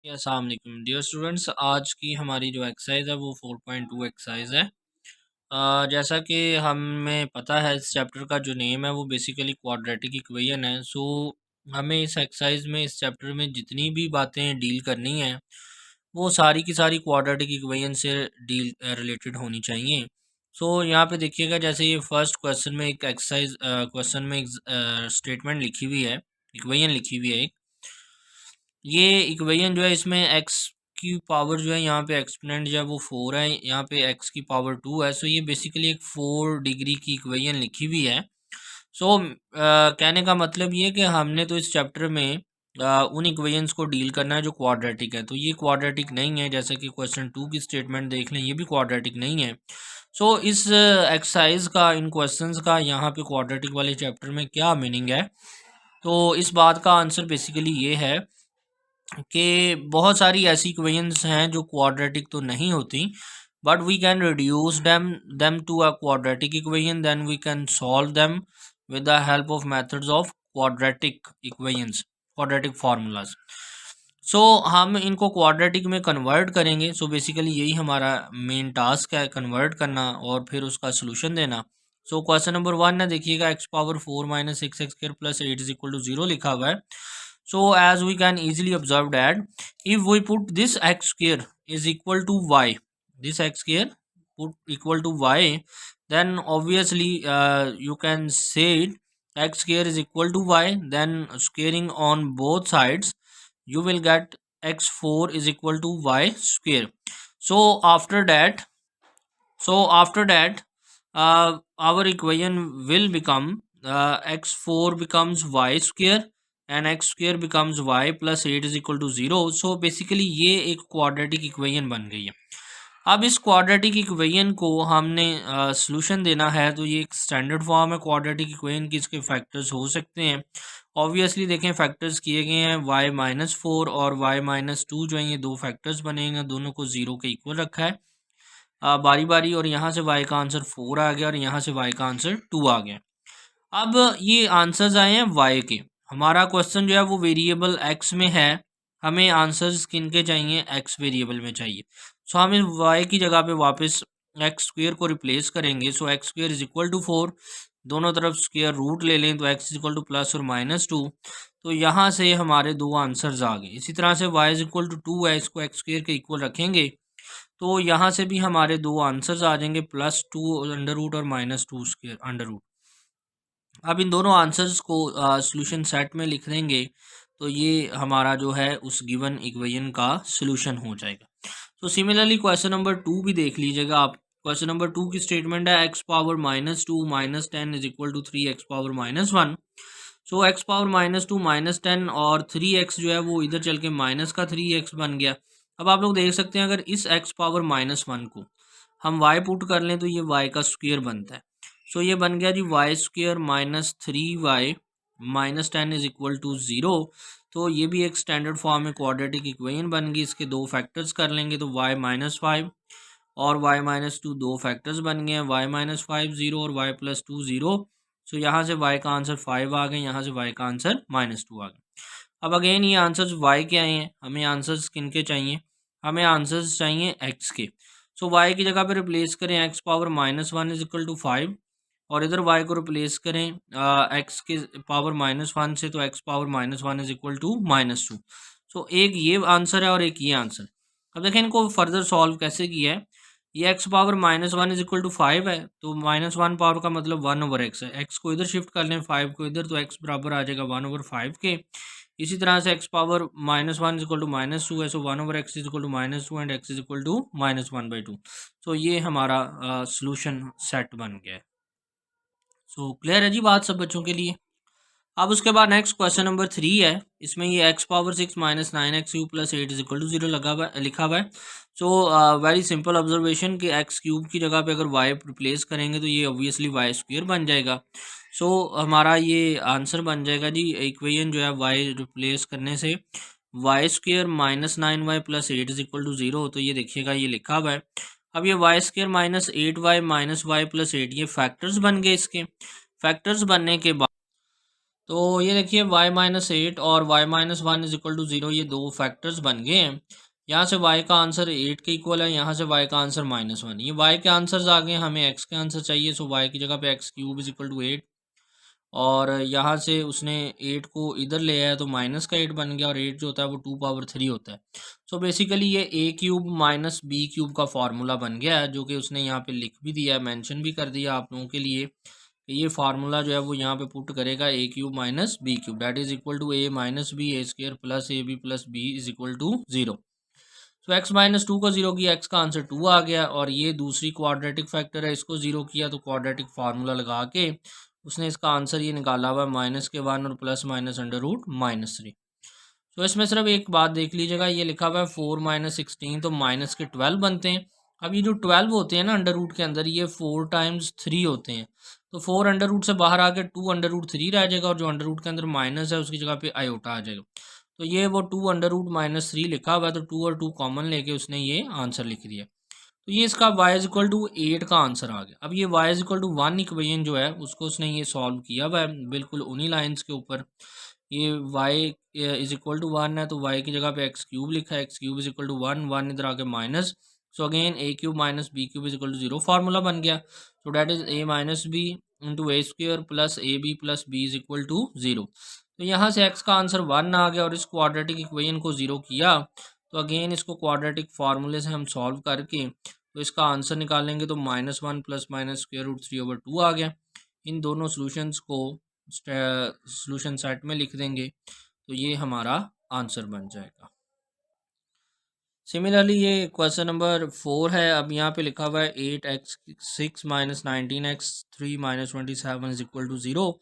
अस्सलाम वालेकुम dear students. आज की हमारी जो एक्सरसाइज है वो 4.2 एक्सरसाइज है। जैसा कि हमें पता है इस चैप्टर का जो नेम है वो बेसिकली क्वाड्रेटिक इक्वेशन है। सो हमें इस एक्सरसाइज में इस चैप्टर में जितनी भी बातें डील करनी है वो सारी की सारी क्वाड्रेटिक इक्वेशन से डील रिलेटेड होनी चाहिए। सो यहाँ पे देखिएगा, जैसे ये फर्स्ट क्वेश्चन में एक एक्सरसाइज क्वेश्चन में एक स्टेटमेंट लिखी हुई है, इक्वेशन लिखी हुई है एक। ये इक्वेशन जो है इसमें एक्स की पावर जो है यहाँ पे एक्सपोनेंट जो है वो 4 है, यहाँ पे एक्स की पावर 2 है। सो ये बेसिकली एक 4 डिग्री की इक्वेशन लिखी हुई है। सो कहने का मतलब ये कि हमने तो इस चैप्टर में उन इक्वेशंस को डील करना है जो क्वाड्रेटिक है। तो ये क्वाड्रेटिक नहीं है, जैसे कि क्वेश्चन 2 की स्टेटमेंट देख लें, ये भी क्वाड्रेटिक नहीं है। सो इस एक्सरसाइज का, इन क्वेश्चंस का यहाँ पे क्वाड्रेटिक वाले चैप्टर में क्या मीनिंग है, तो इस बात का आंसर बेसिकली ये है कि बहुत सारी ऐसी इक्वेशंस हैं जो क्वाड्रेटिक तो नहीं होती, but we can reduce them to a quadratic equation, then we can solve them with the help of methods of quadratic equations, quadratic formulas. So हम इनको क्वाड्रेटिक में कन्वर्ट करेंगे। सो बेसिकली यही हमारा मेन टास्क है, convert करना और फिर उसका सोल्यूशन देना। सो क्वेश्चन नंबर 1 है, देखिएगा x power 4 minus six x square plus 8 is equal to 0 लिखा हुआ है। So as we can easily observe that if we put this x square is equal to y, this x square put equal to y, then obviously you can say it, x square is equal to y, then squaring on both sides you will get x4 is equal to y square. So after that our equation will become x4 becomes y square and x square becomes y plus 8 is equal to 0. So basically ये एक quadratic equation बन गई है। अब इस quadratic equation को हमने solution देना है, तो ये एक स्टैंडर्ड फॉर्म है क्वाड्रेटिक इक्वेशन की। इसके फैक्टर्स हो सकते हैं, ऑब्वियसली देखें फैक्टर्स किए गए हैं y-4 और y-2 जो है ये दो फैक्टर्स बनेंगे, दोनों को 0 के इक्वल रखा है बारी बारी, और यहाँ से y का आंसर 4 आ गया और यहाँ से y का आंसर 2 आ गया। अब ये आंसर्स आए हैं y के। हमारा क्वेश्चन जो है वो वेरिएबल x में है, हमें आंसर्स किन के चाहिए, x वेरिएबल में चाहिए। सो हम इस y की जगह पे वापस एक्स स्क्वेयर को रिप्लेस करेंगे। So X square is equal to 4, दोनों तरफ स्क्वेयर रूट ले लें तो x is equal to plus और -2। तो यहाँ से हमारे दो आंसर्स आ गए। इसी तरह से y इज इक्वल टू 2 है, इसको एक्स स्क्वेयर के इक्वल रखेंगे तो यहाँ से भी हमारे दो आंसर्स आ जाएंगे, +2 अंडर रूट और -2 स्क्वेयर अंडर रूट। अब इन दोनों आंसर्स को सॉल्यूशन सेट में लिख देंगे तो ये हमारा जो है उस गिवन इक्वेशन का सॉल्यूशन हो जाएगा। तो सिमिलरली क्वेश्चन नंबर 2 भी देख लीजिएगा आप। क्वेश्चन नंबर 2 की स्टेटमेंट है x power -2 -10 is equal to 3 x power -1। So x power -2 -10 और 3x जो है वो इधर चल के माइनस का 3x बन गया। अब आप लोग देख सकते हैं अगर इस x पावर -1 को हम y पुट कर लें तो ये y का स्क्वेयर बनता है। सो ये बन गया जी Y square -3y -10 is equal to 0। तो ये भी एक स्टैंडर्ड फॉर्म में क्वाड्रेटिक इक्वेशन बन गई। इसके दो फैक्टर्स कर लेंगे तो y -5 और y-2 दो फैक्टर्स बन गए हैं, y-5 0 और y+2 0। सो यहाँ से y का आंसर 5 आ गए, यहाँ से y का आंसर -2 आ गए। अब अगेन ये आंसर्स y के आए हैं, हमें आंसर्स किन के चाहिए, हमें आंसर्स चाहिए x के। सो y की जगह पे रिप्लेस करें x power -1 is equal to 5 और इधर y को रिप्लेस करें x के पावर -1 से, तो x power -1 is equal to -2। So एक ये आंसर है और एक ये आंसर। अब देखें इनको फर्दर सॉल्व कैसे किया है। ये x power -1 is equal to 5 है, तो -1 पावर का मतलब 1/x है। एक्स को इधर शिफ्ट कर लें, 5 को इधर, तो एक्स बराबर आ जाएगा 1/5 के। इसी तरह से x power -1 is equal to -2 है, so 1/x is equal to -2 and x is equal to -1/2। So ये हमारा सोल्यूशन सेट बन गया है। सो क्लियर है जी बात सब बच्चों के लिए। अब उसके बाद नेक्स्ट क्वेश्चन नंबर 3 है। इसमें ये x power 6 -9x³ plus 8 is equal to 0 लिखा हुआ है। सो वेरी सिंपल ऑब्जर्वेशन कि एक्स क्यूब की जगह पे अगर वाई रिप्लेस करेंगे तो ये ऑब्वियसली वाई स्क्वेयर बन जाएगा। सो हमारा ये आंसर बन जाएगा जी, इक्वेशन जो है वाई रिप्लेस करने से y square -9y plus 8 is equal to 0। तो ये देखिएगा ये लिखा हुआ है। अब ये Y square -8y -y plus 8 ये फैक्टर्स बन गए। इसके फैक्टर्स बनने के बाद तो ये देखिए y-8 और y-1 इज इक्वल टू 0, ये दो फैक्टर्स बन गए हैं। यहाँ से y का आंसर 8 के इक्वल है, यहाँ से y का आंसर -1। ये y के आंसर्स आ गए, हमें x के आंसर चाहिए। सो y की जगह पे x³ इज इक्वल टू 8, और यहाँ से उसने 8 को इधर ले आया तो -8 बन गया, और 8 जो होता है वो 2 पावर 3 होता है। सो बेसिकली ये a³ माइनस b³ का फार्मूला बन गया है, जो कि उसने यहाँ पे लिख भी दिया है, मेंशन भी कर दिया आप लोगों के लिए कि ये फार्मूला जो है वो यहाँ पे पुट करेगा a³ minus b³ that is equal to a minus b a square plus a b plus b is equal to 0। So x minus 2 को 0 किया, x का आंसर 2 आ गया, और ये दूसरी क्वाड्रेटिक फैक्टर है, इसको 0 किया तो क्वाड्रेटिक फार्मूला लगा के उसने इसका आंसर ये निकाला हुआ -1 और +√-3। तो इसमें सिर्फ एक बात देख लीजिएगा, ये लिखा हुआ है 4 - 16, तो माइनस के 12 बनते हैं। अब ये जो 12 होते हैं ना अंडर रूट के अंदर, ये 4 टाइम्स 3 होते हैं, तो 4 अंडर रूट से बाहर आके 2 अंडर रूट 3 रह जाएगा, और जो अंडर रूट के अंदर माइनस है उसकी जगह पे आयोटा आ जाएगा। तो ये वो 2 अंडर रूट -3 लिखा हुआ है, तो 2 और 2 कॉमन लेके उसने ये आंसर लिख दिया। तो ये इसका y इज इक्वल टू 8 का आंसर आ गया। अब ये y is equal to 1 equation जो है उसको उसने ये सॉल्व किया हुआ है बिल्कुल उन्हीं लाइंस के ऊपर। ये y इज इक्वल टू 1 है, तो y की जगह पे x³ लिखा है, x³ इज इक्वल टू 1, 1 इधर आके minus, so again a³ minus b³ is equal to 0 formula बन गया। So that is a minus b into a square plus a b plus b is equal to 0। तो यहाँ से x का answer 1 आ गया, और इस क्वाड्रेटिक इक्वेशन को 0 किया, तो अगेन इसको क्वाड्रेटिक फार्मूले से हम सॉल्व करके तो इसका आंसर निकालेंगे, तो -1 प्लस माइनस √3/2 आ गया। इन दोनों सॉल्यूशंस को सॉल्यूशन सेट में लिख देंगे, तो ये हमारा आंसर बन जाएगा। सिमिलरली ये क्वेश्चन नंबर 4 है। अब यहाँ पे लिखा हुआ है 8x6 - 19x3 - 27 is equal to 0।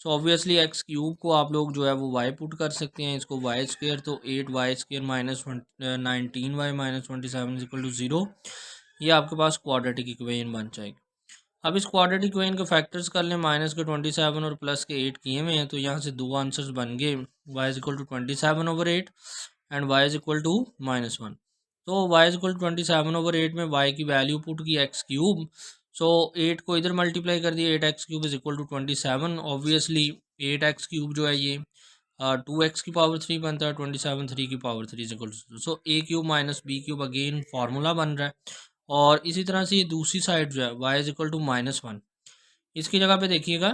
So obviously x³ को आप लोग जो है वो y पुट कर सकते हैं, इसको y², तो 8y² minus 19y - 27 is equal to 0। ये आपके पास क्वाड्रेटिक इक्वेशन बन जाएगी। अब इस क्वाड्रेटिक इक्वेशन के फैक्टर्स कर लें, माइनस के 27 और प्लस के 8 किए हुए हैं, तो यहाँ से दो आंसर्स बन गए, y is equal to 27/8 and y is equal to -1। तो y इज इक्वल टू 27/8 में y की वैल्यू पुट की x³, सो 8 को इधर मल्टीप्लाई कर दिया, 8x³ is equal to 27। Obviously 8x³ जो है ये 2x की पावर 3 बनता है, 27 3 की power 3 is equal to, so a³ minus b³ again formula बन रहा है। और इसी तरह से ये दूसरी साइड जो है y इज इक्वल टू -1, इसकी जगह पे देखिएगा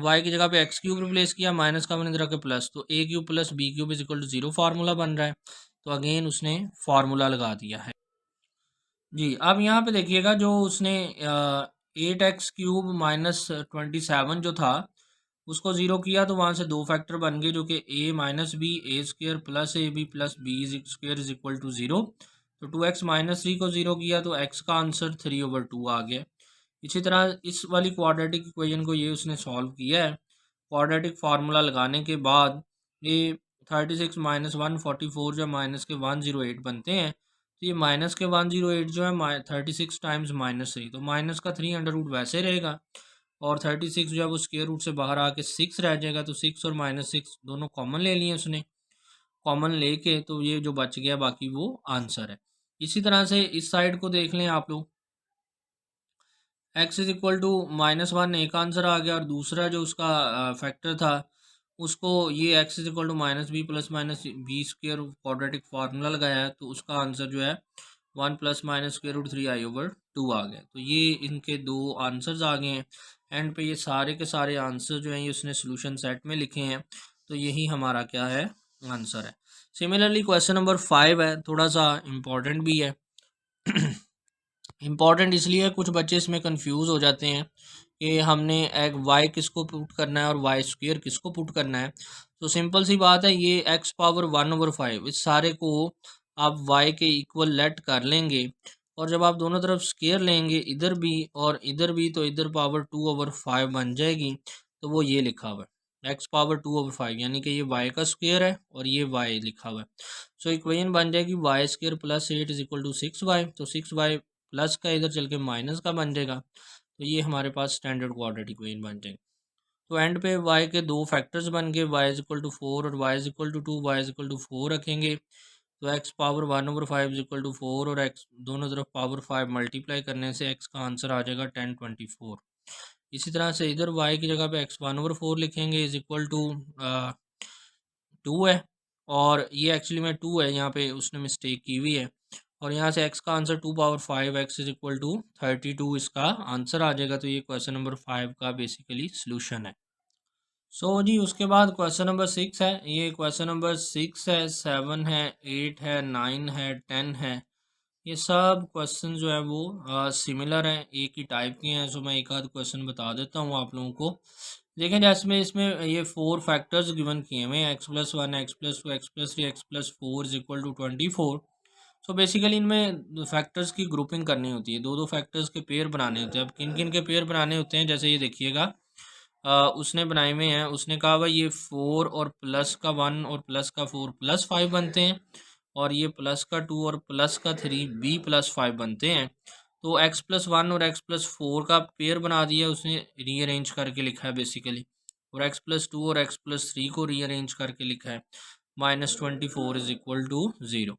y की जगह पे x³ रिप्लेस किया, माइनस का मैंने इधर के प्लस, तो a³ plus b³ is equal to 0 formula बन रहा है, तो अगेन उसने फार्मूला लगा दिया है जी। अब यहाँ पे देखिएगा जो उसने 8x³ माइनस 27 जो था उसको 0 किया, तो वहाँ से दो फैक्टर बन गए, जो कि a minus b a square plus a b plus b square is equal to 0। तो 2x माइनस 3 को 0 किया, तो x का आंसर 3/2 आ गया। इसी तरह इस वाली क्वाड्रेटिक इक्वेशन को ये उसने सॉल्व किया है। क्वाड्रेटिक फार्मूला लगाने के बाद ये 36 माइनस 144 जो माइनस के 108 बनते हैं, तो ये माइनस के 108 जो है 36 टाइम्स -3, तो माइनस का 3 अंडर रूट वैसे रहेगा, और 36 जो है वो स्क्वायर रूट से बाहर आके 6 रह जाएगा, तो 6 और -6 दोनों कॉमन ले लिए उसने। कॉमन लेके तो ये जो बच गया बाकी वो आंसर है। इसी तरह से इस साइड को देख लें आप लोग, x इज इक्वल टू -1 एक आंसर आ गया, और दूसरा जो उसका फैक्टर था उसको ये x is equal to -b plus minus b square quadratic formula लगाया है, तो उसका आंसर जो है 1 प्लस माइनस √3i/2 आ गया। तो ये इनके दो आंसर्स आ गए हैं। एंड पे ये सारे के सारे आंसर जो हैं ये उसने सोल्यूशन सेट में लिखे हैं, तो यही हमारा क्या है आंसर है। सिमिलरली क्वेश्चन नंबर 5 है, थोड़ा सा इम्पोर्टेंट भी है। इम्पॉर्टेंट इसलिए कुछ बच्चे इसमें कंफ्यूज हो जाते हैं कि हमने एक y किसको पुट करना है और y² किसको पुट करना है। तो सिंपल सी बात है, ये x पावर 1/5 इस सारे को आप y के इक्वल लेट कर लेंगे, और जब आप दोनों तरफ स्क्वायर लेंगे इधर भी और इधर भी, तो इधर पावर 2/5 बन जाएगी। तो वो ये लिखा हुआ है x पावर 2/5, यानी कि ये y का स्क्वायर है और ये y लिखा हुआ है। सो इक्वेशन बन जाएगी y² plus 8 is equal to 6y, तो 6y प्लस का इधर चल के माइनस का बन जाएगा, तो ये हमारे पास स्टैंडर्ड क्वाड्रेटिक इक्वेशन बन जाएगा। तो एंड पे y के दो फैक्टर्स बन गए, y इज इक्वल टू 4 और y is equal to 2, y is equal to 4 रखेंगे, तो x power 1/5 is equal to 4, और x दोनों तरफ पावर 5 मल्टीप्लाई करने से x का आंसर आ जाएगा 1024। इसी तरह से इधर y की जगह पे x1/4 लिखेंगे इज इक्वल टू 2 है, और ये एक्चुअली में 2 है, यहाँ पे उसने मिस्टेक की हुई है। और यहाँ से x का answer 2 power 5 x is equal to 32 इसका आंसर आ जाएगा। तो ये क्वेश्चन नंबर 5 का बेसिकली सॉल्यूशन है। जी उसके बाद क्वेश्चन नंबर 6 है। ये क्वेश्चन नंबर 6 है, 7 है, 8 है, 9 है, 10 है। ये सब क्वेश्चन जो है वो सिमिलर हैं, एक ही टाइप के हैं। सो मैं एक आध क्वेश्चन बता देता हूँ आप लोगों को। देखें जैसे में इसमें ये 4 फैक्टर्स गिवन किए हुए हैं, x+1, x+2, x+3, x+4 is equal to 24। So basically इनमें फैक्टर्स की ग्रुपिंग करनी होती है, दो दो फैक्टर्स के पेयर बनाने होते हैं। अब किन किन के पेयर बनाने होते हैं, जैसे ये देखिएगा उसने बनाए हुए हैं। उसने कहा भाई ये 4 और प्लस का 1 और प्लस का 4 +5 बनते हैं, और ये प्लस का 2 और प्लस का 3 b+5 बनते हैं। तो x+1 और x+4 का पेयर बना दिया उसने, रीअरेंज करके लिखा है बेसिकली। और x+2 और x+3 को रीअरेंज करके लिखा है -24 इज इक्वल टू 0।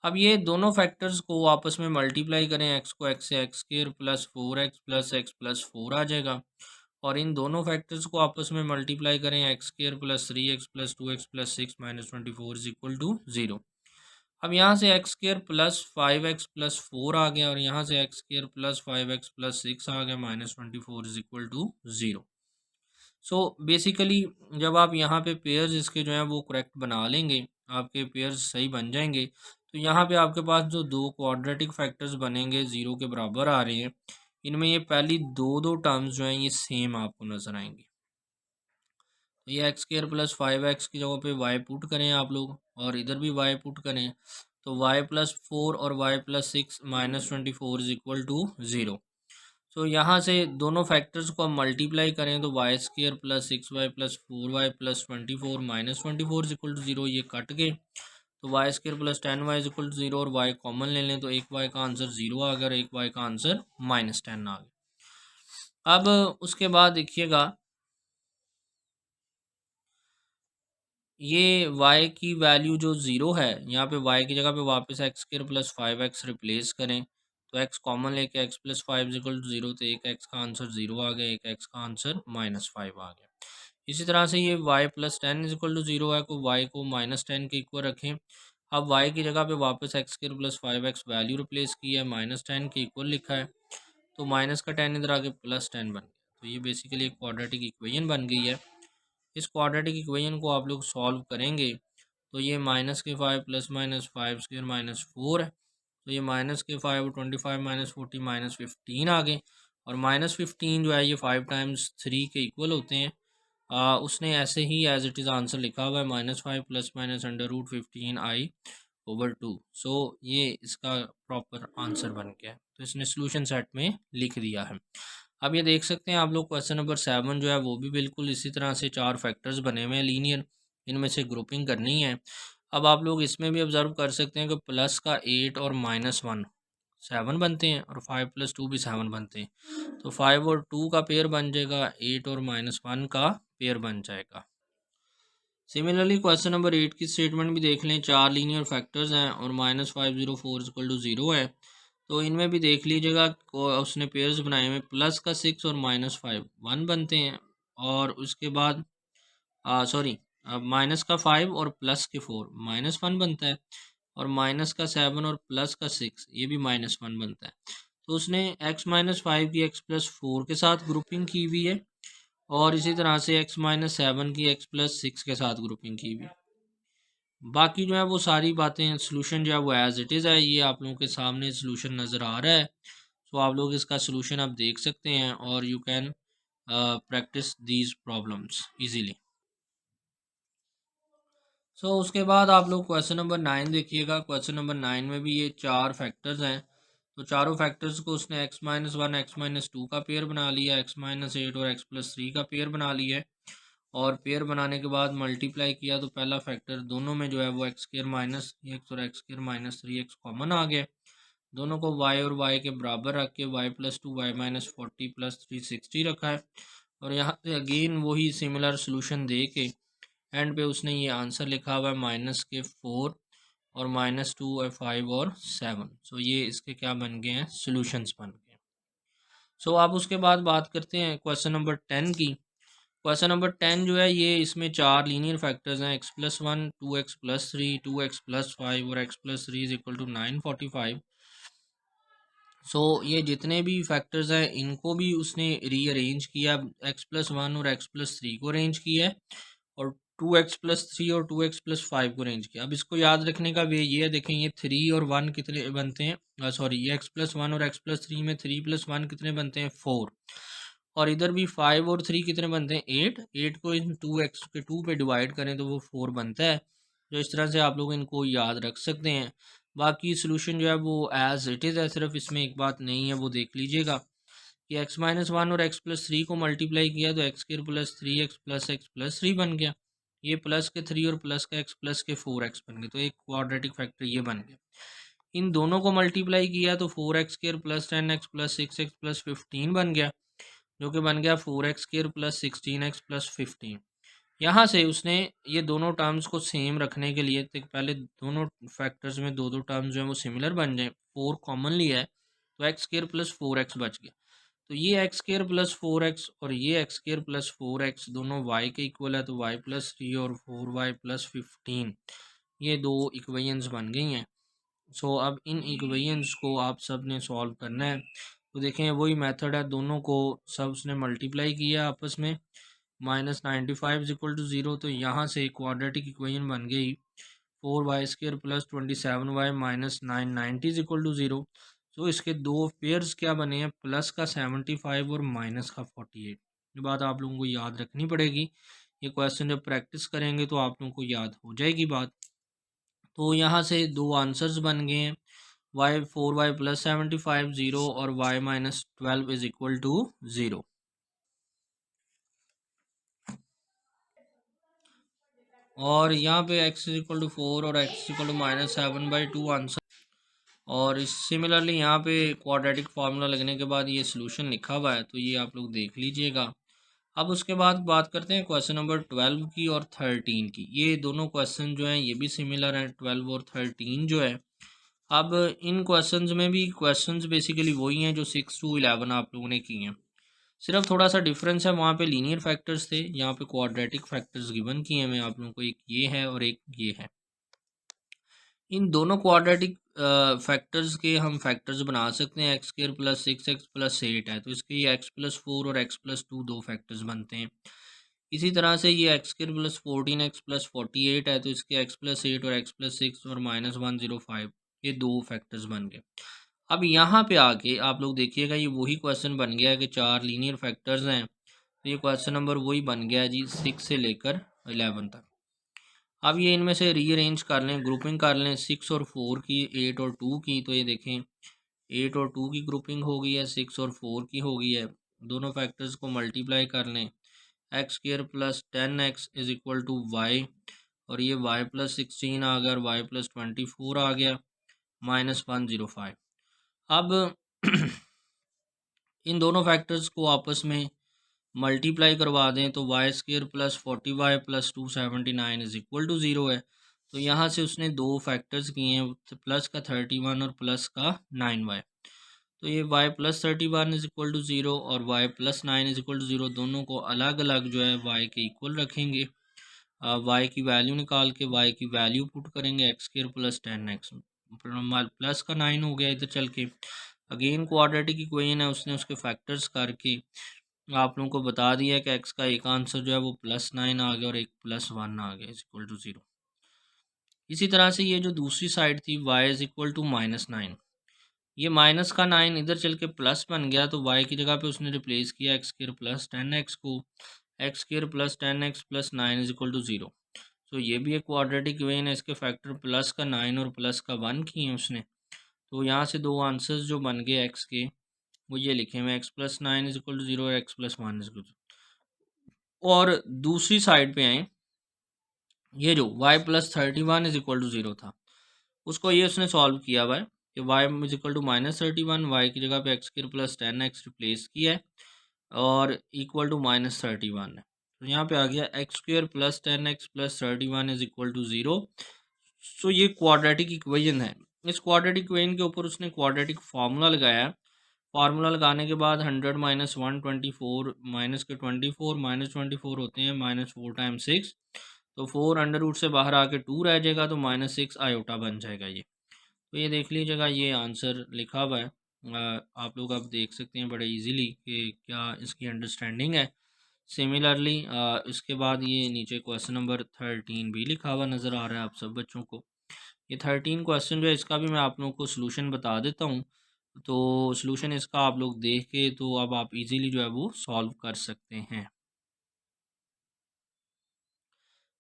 अब ये दोनों फैक्टर्स को आपस में मल्टीप्लाई करें, x को x से x² plus 4x plus x plus 4 आ जाएगा। और इन दोनों फैक्टर्स को आपस में मल्टीप्लाई करें, x² plus 3x plus 2x plus 6 -24 is equal to 0। अब यहाँ से x² प्लस 5x प्लस 4 आ गया, और यहाँ से x² प्लस 5x प्लस 6 आ गया, -24 is equal to 0। So basically जब आप यहाँ पे पेयर्स इसके जो हैं वो करेक्ट बना लेंगे, आपके पेयर्स सही बन जाएंगे, तो यहाँ पे आपके पास जो दो क्वाड्रेटिक फैक्टर्स बनेंगे 0 के बराबर आ रहे हैं, इनमें ये पहली दो दो टर्म्स जो हैं ये सेम आपको नज़र आएंगी। तो ये x² प्लस 5x की जगह पे y पुट करें आप लोग, और इधर भी y पुट करें, तो y+4 और y+6 -24 इज इक्वल टू 0। सो यहाँ से दोनों फैक्टर्स को हम मल्टीप्लाई करें, तो y² plus 6y plus 4y plus 24 -24 is equal to 0, ये कट गए। तो y² plus 10y is equal to 0, और y कॉमन ले लें, तो एक y का आंसर 0 आ गया और एक y का आंसर -10 आ गया। अब उसके बाद देखिएगा ये y की वैल्यू जो 0 है, यहाँ पे y की जगह पे वापस x² प्लस 5x रिप्लेस करें, तो x कॉमन लेके x plus 5 is equal to 0, तो एक x का आंसर 0 आ गया, एक x का आंसर -5 आ गया। इसी तरह से ये y plus 10 is equal to 0 है, को y को -10 के इक्वल रखें। अब y की जगह पे वापस x² plus 5x value replace की है, -10 के इक्वल लिखा है, तो माइनस का 10 इधर आके +10 बन गया। तो ये बेसिकली एक क्वाड्रेटिक इक्वेशन बन गई है। इस क्वाड्रेटिक इक्वेशन को आप लोग सॉल्व करेंगे, तो ये -5 प्लस -5² -4 है, तो ये -5 और 25 -40 -15 आ गए। और -15 जो है ये 5 टाइम्स 3 के इक्वल होते हैं। उसने ऐसे ही एज इट इज़ आंसर लिखा हुआ है, -5 प्लस माइनस √15i/2। सो ये इसका प्रॉपर आंसर बन गया है, तो इसने सोल्यूशन सेट में लिख दिया है। अब ये देख सकते हैं आप लोग, क्वेश्चन नंबर 7 जो है वो भी बिल्कुल इसी तरह से 4 फैक्टर्स बने हुए हैं लीनियर, इनमें से ग्रुपिंग करनी है। अब आप लोग इसमें भी ऑब्जर्व कर सकते हैं कि प्लस का 8 और -1 7 बनते हैं, और 5 + 2 भी 7 बनते हैं। तो 5 और 2 का पेयर बन जाएगा, 8 और -1 का पेयर बन जाएगा। सिमिलरली क्वेश्चन नंबर 8 की स्टेटमेंट भी देख लें, 4 लीनियर फैक्टर्स हैं और -504 इक्वल टू 0 है। तो इनमें भी देख लीजिएगा, उसने पेयर्स बनाए हुए, प्लस का 6 और -5 1 बनते हैं, और उसके बाद सॉरी माइनस का 5 और प्लस के 4 -1 बनता है, और माइनस का 7 और प्लस का 6 ये भी -1 बनता है। तो उसने x-5 की x+4 के साथ ग्रुपिंग की हुई है, और इसी तरह से x-7 की x+6 के साथ ग्रुपिंग की हुई है। बाकी जो है वो सारी बातें, सोल्यूशन जो है वो एज इट इज़ है, ये आप लोगों के सामने सोल्यूशन नज़र आ रहा है। सो आप लोग इसका सोल्यूशन आप देख सकते हैं, और you can practice these problems easily. उसके बाद आप लोग क्वेश्चन नंबर 9 देखिएगा। क्वेश्चन नंबर 9 में भी ये 4 फैक्टर्स हैं, तो चारों फैक्टर्स को उसने x-1 x-2 का पेयर बना लिया, x-8 और x+3 का पेयर बना लिया है। और पेयर बनाने के बाद मल्टीप्लाई किया, तो पहला फैक्टर दोनों में जो है वो x² -x और x² -3x कॉमन आ गया। दोनों को y और y के बराबर रख के y+2 y-40 + 360 रखा है, और यहाँ से अगेन वही सिमिलर सोल्यूशन दे के एंड पे उसने ये आंसर लिखा हुआ है -4 और -2 5 और 7। सो ये इसके क्या बन गए हैं, सोल्यूशंस बन गए। सो आप उसके बाद बात करते हैं क्वेश्चन नंबर 10 की। क्वेश्चन नंबर 10 जो है ये इसमें 4 लीनियर फैक्टर्स हैं, x+1, 2x+3, 2x+5 और x+3 इज इक्वल टू 945। सो ये जितने भी फैक्टर्स हैं इनको भी उसने रीअरेंज किया, x+1 और x+3 को अरेंज किया है और 2x+3 और 2x+5 को अरेंज किया। अब इसको याद रखने का वे ये है, देखें ये 3 और 1 कितने बनते हैं, सॉरी ये x+1 और x+3 में 3+1 कितने बनते हैं 4, और इधर भी 5 और 3 कितने बनते हैं 8। 8 को इन 2x के 2 पे डिवाइड करें तो वो 4 बनता है। तो इस तरह से आप लोग इनको याद रख सकते हैं। बाकी सोल्यूशन जो है वो एज इट इज़ है, सिर्फ इसमें एक बात नहीं है वो देख लीजिएगा कि x-1 और x+3 को मल्टीप्लाई किया तो x² + 3x + x+3 बन गया। ये प्लस के 3 और प्लस का x प्लस के 4x बन गए, तो एक क्वाड्रेटिक फैक्टर ये बन गया। इन दोनों को मल्टीप्लाई किया तो 4x² + 10x + 6x + 15 बन गया, जो कि बन गया 4x² + 16x + 15। यहाँ से उसने ये दोनों टर्म्स को सेम रखने के लिए, तो पहले दोनों फैक्टर्स में दो दो टर्म्स जो हैं वो सिमिलर बन जाएं, 4 कॉमन लिया है तो x² + 4x बच गया। तो ये x² + 4x और ये x² + 4x दोनों y के इक्वल है, तो y+3 और 4y + 15 ये दो इक्वेशंस बन गई हैं। सो अब इन इक्वेशंस को आप सब ने सॉल्व करना है। तो देखें वही मेथड है, दोनों को सब उसने मल्टीप्लाई किया आपस में, -95 इक्वल टू 0। तो यहाँ से क्वाड्रेटिक इक्वेशन बन गई 4y² + 27y - 990 इक्वल टू 0। तो इसके दो पेयर्स क्या बने हैं, प्लस का 75 और माइनस का 48। ये बात आप लोगों को याद रखनी पड़ेगी, ये क्वेश्चन जब प्रैक्टिस करेंगे तो आप लोगों को याद हो जाएगी बात। तो यहाँ से दो आंसर्स बन गए हैं, y 4y + 75 0 और y - 12 इज इक्वल टू 0। और यहाँ पे x इज इक्वल टू 4 और x is equal to -7/2 answer. और इस सिमिलरली यहाँ पे क्वाड्रेटिक फार्मूला लगने के बाद ये सोल्यूशन लिखा हुआ है, तो ये आप लोग देख लीजिएगा। अब उसके बाद बात करते हैं क्वेश्चन नंबर 12 की और 13 की। ये दोनों क्वेश्चन जो हैं ये भी सिमिलर हैं, 12 और 13 जो है। अब इन क्वेश्चंस में भी क्वेश्चंस बेसिकली वही हैं जो 6 to 11 आप लोगों ने किए हैं, सिर्फ थोड़ा सा डिफरेंस है, वहाँ पे लीनियर फैक्टर्स थे, यहाँ पे क्वाड्रेटिक फैक्टर्स गिवन किए हैं आप लोगों को, एक ये है और एक ये है। इन दोनों क्वाड्रेटिक फैक्टर्स के हम फैक्टर्स बना सकते हैं, x² + 6x + 8 है तो इसके ये x+4 और x+2 दो फैक्टर्स बनते हैं। इसी तरह से ये x² + 14x + 48 है तो इसके x+8 और x+6 और -105 ये दो फैक्टर्स बन गए। अब यहाँ पे आके आप लोग देखिएगा ये वही क्वेश्चन बन गया है कि चार लीनियर फैक्टर्स हैं, तो ये क्वेश्चन नंबर वही बन गया है जी 6 से लेकर 11 तक। अब ये इनमें से रीअरेंज कर लें, ग्रुपिंग कर लें 6 और 4 की, 8 और 2 की, तो ये देखें 8 और 2 की ग्रुपिंग हो गई है, 6 और 4 की हो गई है। दोनों फैक्टर्स को मल्टीप्लाई कर लें, x² + 10x is equal to y, और ये y + 16 आ गया और y + 24 आ गया -105। अब इन दोनों फैक्टर्स को आपस में मल्टीप्लाई करवा दें तो y² + 40y + 279 is equal to 0 है। तो यहाँ से उसने दो फैक्टर्स किए हैं, प्लस का 31 और प्लस का 9y। तो ये y + 31 इज इक्वल टू 0 और y + 9 इज इक्वल टू 0, दोनों को अलग अलग जो है y के इक्वल रखेंगे। y की वैल्यू निकाल के y की वैल्यू पुट करेंगे, x² + 10x प्लस का 9 हो गया इधर चल के। अगेन क्वाड्रेटिक इक्वेशन है, उसने उसके फैक्टर्स करके आप लोगों को बता दिया है कि x का एक आंसर जो है वो +9 आ गया और एक +1 आ गया इज इक्वल टू 0। इसी तरह से ये जो दूसरी साइड थी y इज इक्वल टू -9, ये माइनस का 9 इधर चल के प्लस बन गया, तो y की जगह पे उसने रिप्लेस किया x² + 10x को, x² + 10x + 9 is equal to 0। तो ये भी एक क्वाड्रेटिक इक्वेशन है, इसके फैक्टर प्लस का 9 और प्लस का 1 किए हैं उसने। तो यहाँ से दो आंसर्स जो बन गए x के वो ये लिखे हुए x + 9 इज इक्वल टू 0 और x + 1 इज इक्वल टू। और दूसरी साइड पे आए, ये जो y + 31 इज इक्वल टू 0 था उसको ये उसने सॉल्व किया हुआ है कि y is equal to -31, y की जगह पे x² + 10x रिप्लेस किया है और इक्वल टू -31 है। तो यहाँ पे आ गया x² + 10x + 31 is equal to 0। सो ये क्वाड्रेटिक इक्वेशन है। इस क्वाड्रेटिक इक्वेशन के ऊपर उसने क्वाड्रेटिक फार्मूला लगाया फार्मूला लगाने के बाद 100 माइनस 124 माइनस के 24 माइनस 24 होते हैं -4 टाइम्स 6, तो 4 अंडर रूट से बाहर आके 2 रह जाएगा, तो -6 आयोटा बन जाएगा ये। तो ये देख लीजिएगा, ये आंसर लिखा हुआ है। आप लोग अब देख सकते हैं बड़े इजीली कि क्या इसकी अंडरस्टैंडिंग है। सिमिलरली इसके बाद ये नीचे क्वेश्चन नंबर 13 भी लिखा हुआ नज़र आ रहा है आप सब बच्चों को। ये 13 क्वेश्चन जो है इसका भी मैं आप लोगों को सोल्यूशन बता देता हूँ। तो सोल्यूशन इसका आप लोग देख के तो अब आप इजीली जो है वो सॉल्व कर सकते हैं।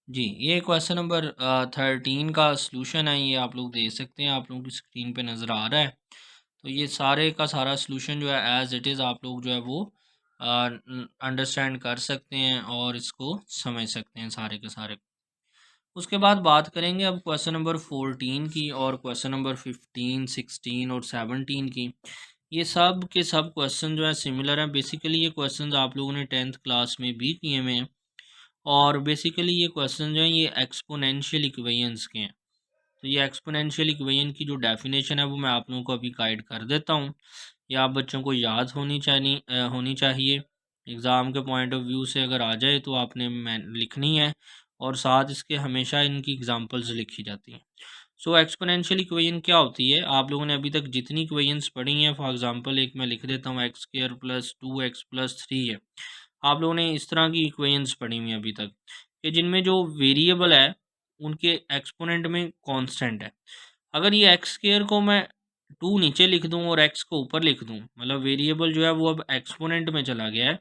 जी, ये क्वेश्चन नंबर 13 का सोल्यूशन है, ये आप लोग देख सकते हैं, आप लोगों की स्क्रीन पे नज़र आ रहा है। तो ये सारे का सारा सोल्यूशन जो है एज़ इट इज़ आप लोग जो है वो अंडरस्टैंड कर सकते हैं और इसको समझ सकते हैं सारे के सारे। उसके बाद बात करेंगे अब क्वेश्चन नंबर 14 की और क्वेश्चन नंबर 15, 16 और 17 की। ये सब के सब क्वेश्चन जो है सिमिलर हैं। बेसिकली ये क्वेश्चन आप लोगों ने 10th क्लास में भी किए हुए हैं और बेसिकली ये क्वेश्चन जो है ये एक्सपोनेंशियल इक्वेशंस के हैं। तो ये एक्सपोनेंशियल इक्वेशन की जो डेफिनेशन है वो मैं आप लोगों को अभी गाइड कर देता हूँ। ये आप बच्चों को याद होनी चाहिए। एग्ज़ाम के पॉइंट ऑफ व्यू से अगर आ जाए तो आपने मैं लिखनी है और साथ इसके हमेशा इनकी एग्जांपल्स लिखी जाती हैं। सो एक्सपोनेंशियल इक्वेशन क्या होती है? आप लोगों ने अभी तक जितनी इक्वेशंस पढ़ी हैं, फॉर एग्जांपल एक मैं लिख देता हूँ, x square plus 2x plus 3 है। आप लोगों ने इस तरह की इक्वेशंस पढ़ी हुई हैं अभी तक कि जिनमें जो वेरिएबल है उनके एक्सपोनेंट में कांस्टेंट है। अगर ये एक्स स्क्वायर को मैं 2 नीचे लिख दूं और एक्स को ऊपर लिख दूं, मतलब वेरिएबल जो है वो अब एक्सपोनेंट में चला गया है,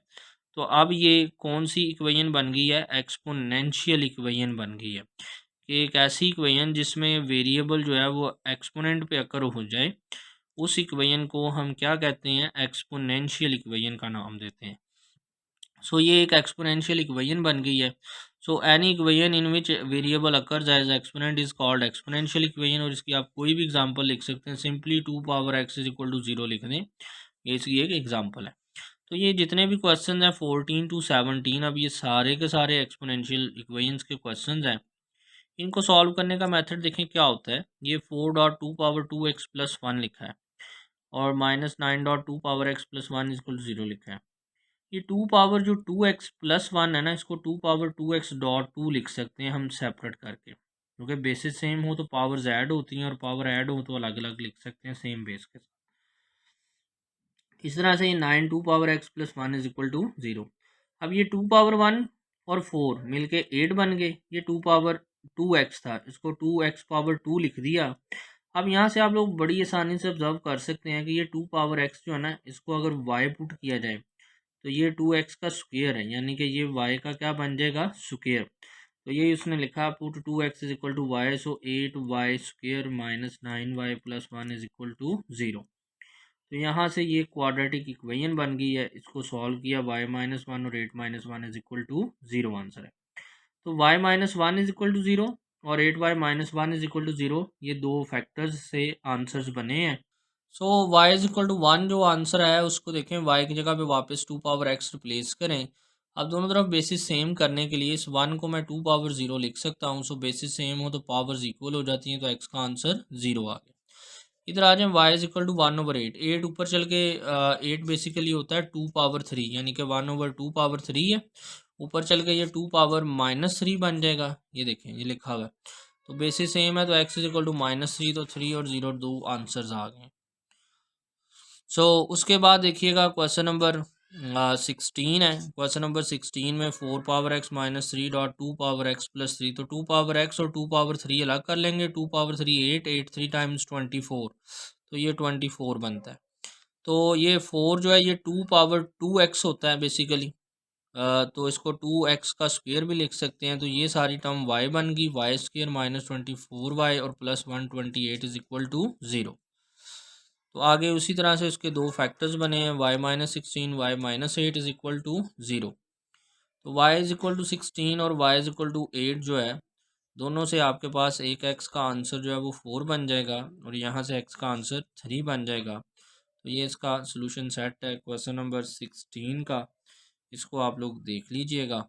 तो अब ये कौन सी इक्वेशन बन गई है? एक्सपोनेंशियल इक्वेशन बन गई है। कि एक ऐसी इक्वेशन जिसमें वेरिएबल जो है वो एक्सपोनेंट पे अकर हो जाए, उस इक्वेशन को हम क्या कहते हैं? एक्सपोनेंशियल इक्वेशन का नाम देते हैं। सो ये एक एक्सपोनेंशियल इक्वेशन बन गई है। So any equation in which variable occurs as exponent is called exponential equation. और इसकी आप कोई भी एग्जांपल लिख सकते हैं, simply 2 power x is equal to 0 लिख दें, ये इसकी एक एग्जांपल है। तो ये जितने भी क्वेश्चन हैं 14 टू 17, अब ये सारे के सारे एक्सपोनेंशियल इक्वेशंस के क्वेश्चन हैं। इनको सॉल्व करने का मेथड देखें क्या होता है। ये 4 डॉट 2 पावर 2x प्लस 1 लिखा है और -9 dot 2 power x plus 1 is equal to 0 लिखा है। ये 2 पावर जो 2x प्लस 1 है ना, इसको 2 पावर 2x डॉट 2 लिख सकते हैं हम सेपरेट करके, क्योंकि बेसिस सेम हो तो पावर्स ऐड होती हैं और पावर ऐड हो तो अलग अलग लिख सकते हैं सेम बेस के साथ। इस तरह से ये 9 2 power x plus 1 is equal to 0। अब ये 2 पावर 1 और 4 मिलके 8 बन गए। ये 2 पावर 2x था, इसको 2x पावर 2 लिख दिया। अब यहाँ से आप लोग बड़ी आसानी से ऑब्जर्व कर सकते हैं कि ये 2 पावर x जो है ना, इसको अगर y पुट किया जाए तो ये 2x का स्क्वेयर है, यानी कि ये y का क्या बन जाएगा? स्क्वेयर। तो ये उसने लिखा put 2x is equal to y, so 8y square minus 9y plus 1 is equal to 0। तो यहाँ से ये क्वाड्रेटिक इक्वेशन बन गई है। इसको सॉल्व किया, y माइनस 1 और 8 minus 1 is equal to 0 answer है। तो y minus 1 is equal to 0 और 8y minus 1 is equal to 0, ये दो फैक्टर्स से आंसर्स बने हैं। सो y इज इक्वल टू 1 जो आंसर है उसको देखें, y की जगह पे वापस 2 पावर x रिप्लेस करें। अब दोनों तरफ बेसिस सेम करने के लिए इस 1 को मैं 2 पावर 0 लिख सकता हूँ। सो बेसिस सेम हो तो पावर्स इक्वल हो जाती हैं, तो x का आंसर 0 आ गया। इधर आ जाए, y इज इक्वल टू 1/8। 8 ऊपर चल के 8 बेसिकली होता है 2 पावर 3, यानी कि 1/2 पावर 3 है। ऊपर चल के ये 2 पावर -3 बन जाएगा। ये देखें, ये लिखा हुआ है। तो बेसिस सेम है तो x इज इक्वल टू -3, तो 3 और 0 दो आंसर्स आ गए। सो उसके बाद देखिएगा क्वेश्चन नंबर 16 है। क्वेश्चन नंबर 16 में 4 power x minus 3 dot 2 power x plus 3, तो 2 पावर x और 2 पावर 3 अलग कर लेंगे। 2 पावर 3 8, 8 3 टाइम्स 24, तो ये 24 बनता है। तो ये 4 जो है ये 2 पावर 2x होता है बेसिकली। तो इसको 2x का स्क्वेयर भी लिख सकते हैं। तो ये सारी टर्म y बन गई, वाई स्क्वेयर माइनस 24y और प्लस 128 इज इक्वल टू 0। तो आगे उसी तरह से उसके दो फैक्टर्स बने हैं, y minus 16 y minus 8 is equal to 0। तो y इज इक्वल टू 16 और y इज इक्वल टू 8 जो है, दोनों से आपके पास एक x का आंसर जो है वो 4 बन जाएगा और यहाँ से x का आंसर 3 बन जाएगा। तो ये इसका सोल्यूशन सेट है क्वेश्चन नंबर 16 का, इसको आप लोग देख लीजिएगा।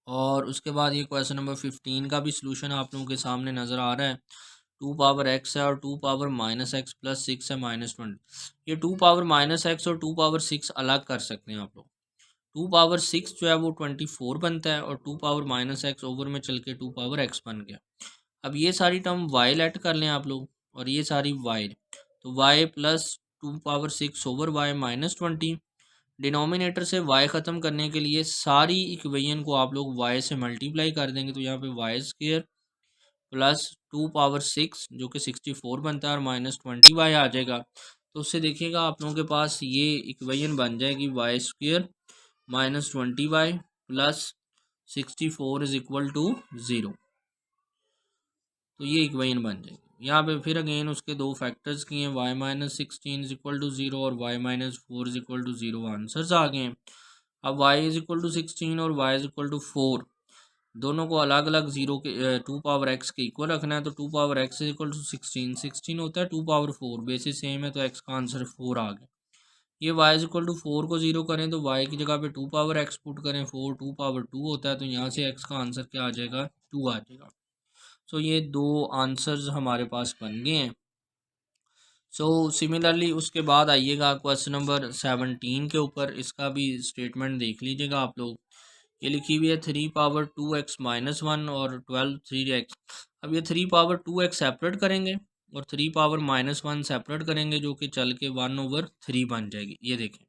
और उसके बाद ये क्वेश्चन नंबर 15 का भी सोल्यूशन आप लोगों के सामने नज़र आ रहा है। 2 पावर x है और 2 पावर माइनस एक्स प्लस 6 है -20। ये 2 पावर माइनस एक्स और 2 पावर 6 अलग कर सकते हैं आप लोग। 2 पावर 6 जो है वो 24 बनता है और 2 पावर माइनस एक्स ओवर में चल के 2 पावर एक्स बन गया। अब ये सारी टर्म y लेट कर लें आप लोग और ये सारी y, तो y plus 2 power 6 over y -20। Denominator से y ख़त्म करने के लिए सारी इक्वेशन को आप लोग y से मल्टीप्लाई कर देंगे, तो यहाँ पे वाई स्क्वेयर प्लस 2 पावर 6 जो कि 64 बनता है और -20y आ जाएगा। तो उससे देखिएगा आप लोगों के पास ये इक्वेशन बन जाएगी y square -20y plus 64 is equal to 0। तो ये इक्वेशन बन जाएगी। यहाँ पे फिर अगेन उसके दो फैक्टर्स किए हैं, y-16 इज इक्वल टू 0 और y-4 is equal to 0 answers आ गए हैं। अब y इज इक्वल टू 16 और y इज इक्वल टू 4 दोनों को अलग अलग 0 के 2 पावर x के इक्वल रखना है। तो 2 power x is equal to 16 होता है 2 पावर 4, बेसिस सेम है तो x का आंसर 4 आ गया। ये y इज इक्वल टू 4 को 0 करें तो y की जगह पे 2 पावर x पुट करें, 4 2 पावर 2 होता है तो यहाँ से x का आंसर क्या आ जाएगा, 2 आ जाएगा। सो ये दो आंसर्स हमारे पास बन गए हैं। सो सिमिलरली उसके बाद आइएगा क्वेश्चन नंबर 17 के ऊपर, इसका भी स्टेटमेंट देख लीजिएगा आप लोग। ये लिखी हुई है 3 पावर 2x -1 और 12 3x। अब ये 3 पावर 2x सेपरेट करेंगे और 3 पावर -1 सेपरेट करेंगे जो कि चल के 1/3 बन जाएगी, ये देखें।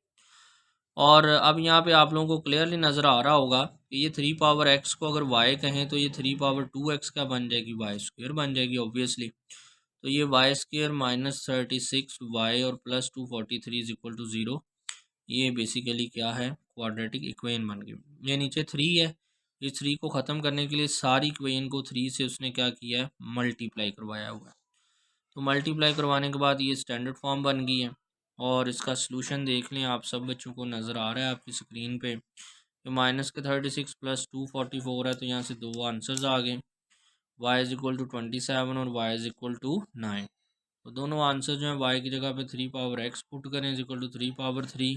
और अब यहाँ पे आप लोगों को क्लियरली नज़र आ रहा होगा कि ये 3 पावर x को अगर y कहें तो ये 3 पावर 2x क्या बन जाएगी, वाई स्क्वेयर बन जाएगी ऑब्वियसली। तो ये वाई स्क्वेयर -36y और प्लस 243 इज इक्वल टू 0। ये बेसिकली क्या है, क्वाड्रेटिक इक्वेशन बन गई। ये नीचे 3 है, इस 3 को ख़त्म करने के लिए सारी इक्वेशन को 3 से उसने क्या किया है, मल्टीप्लाई करवाया हुआ है। तो मल्टीप्लाई करवाने के बाद ये स्टैंडर्ड फॉर्म बन गई है। और इसका सलूशन देख लें, आप सब बच्चों को नज़र आ रहा है आपकी स्क्रीन पे। तो माइनस के 36 प्लस 244 है तो यहाँ से दो आंसर्स आ गए, y इज इक्वल टू 27 और y इज इक्वल टू 9। तो दोनों आंसर जो है y की जगह पे 3 पावर x पुट करें इज इक्वल टू 3 पावर 3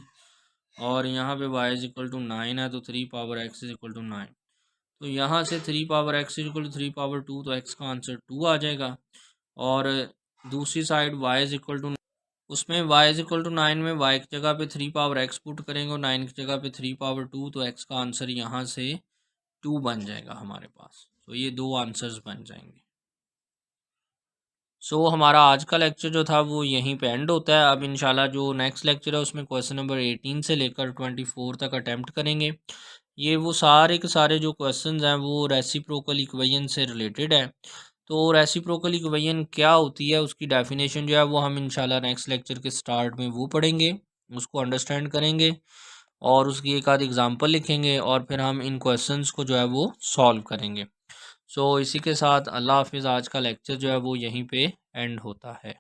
और यहाँ पे y इज इक्वल टू 9 है तो 3 power x is equal to 9। तो यहाँ से 3 power x is equal to 3 power 2 तो x का आंसर 2 आ जाएगा। और दूसरी side y is equal to, उसमें y इज इक्वल टू 9 में y की जगह पे 3 पावर x पुट करेंगे और 9 की जगह पे 3 पावर 2 तो x का आंसर यहाँ से 2 बन जाएगा हमारे पास। तो ये दो आंसर्स बन जाएंगे। सो हमारा आज का लेक्चर जो था वो यहीं पे एंड होता है। अब इंशाल्लाह जो नेक्स्ट लेक्चर है उसमें क्वेश्चन नंबर 18 से लेकर 24 तक अटैम्प्ट करेंगे। ये वो सारे के सारे जो क्वेश्चंस हैं वो रेसिप्रोकल इक्वेशन से रिलेटेड है। तो रेसिप्रोकल इक्वेशन क्या होती है, उसकी डेफिनेशन जो है वो हम इंशाल्लाह नेक्स्ट लेक्चर के स्टार्ट में वो पढ़ेंगे, उसको अंडरस्टैंड करेंगे और उसकी एक आध एग्जांपल लिखेंगे और फिर हम इन क्वेश्चंस को जो है वो सॉल्व करेंगे। सो इसी के साथ अल्लाह हाफिज़। आज का लेक्चर जो है वो यहीं पे एंड होता है।